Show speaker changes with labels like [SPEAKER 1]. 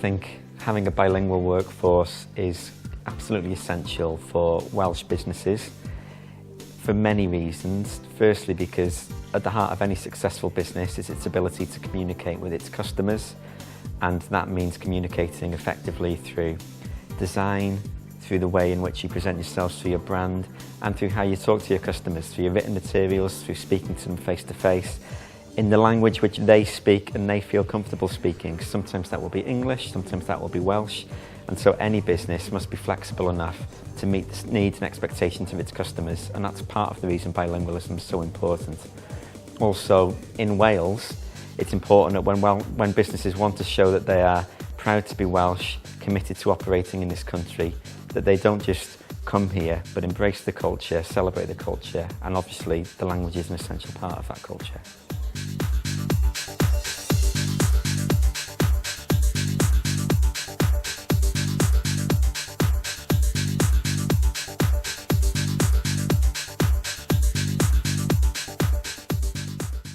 [SPEAKER 1] think having a bilingual workforce is absolutely essential for Welsh businesses for many reasons. Firstly, because at the heart of any successful business is its ability to communicate with its customers, and that means communicating effectively through design, through the way in which you present yourselves through your brand, and through how you talk to your customers, through your written materials, through speaking to them face to face, in the language which they speak and they feel comfortable speaking. Sometimes that will be English, sometimes that will be Welsh, and so any business must be flexible enough to meet the needs and expectations of its customers, and that's part of the reason bilingualism is so important. Also, in Wales, it's important that when businesses want to show that they are proud to be Welsh, committed to operating in this country, that they don't just come here, but embrace the culture, celebrate the culture, and obviously the language is an essential part of that culture.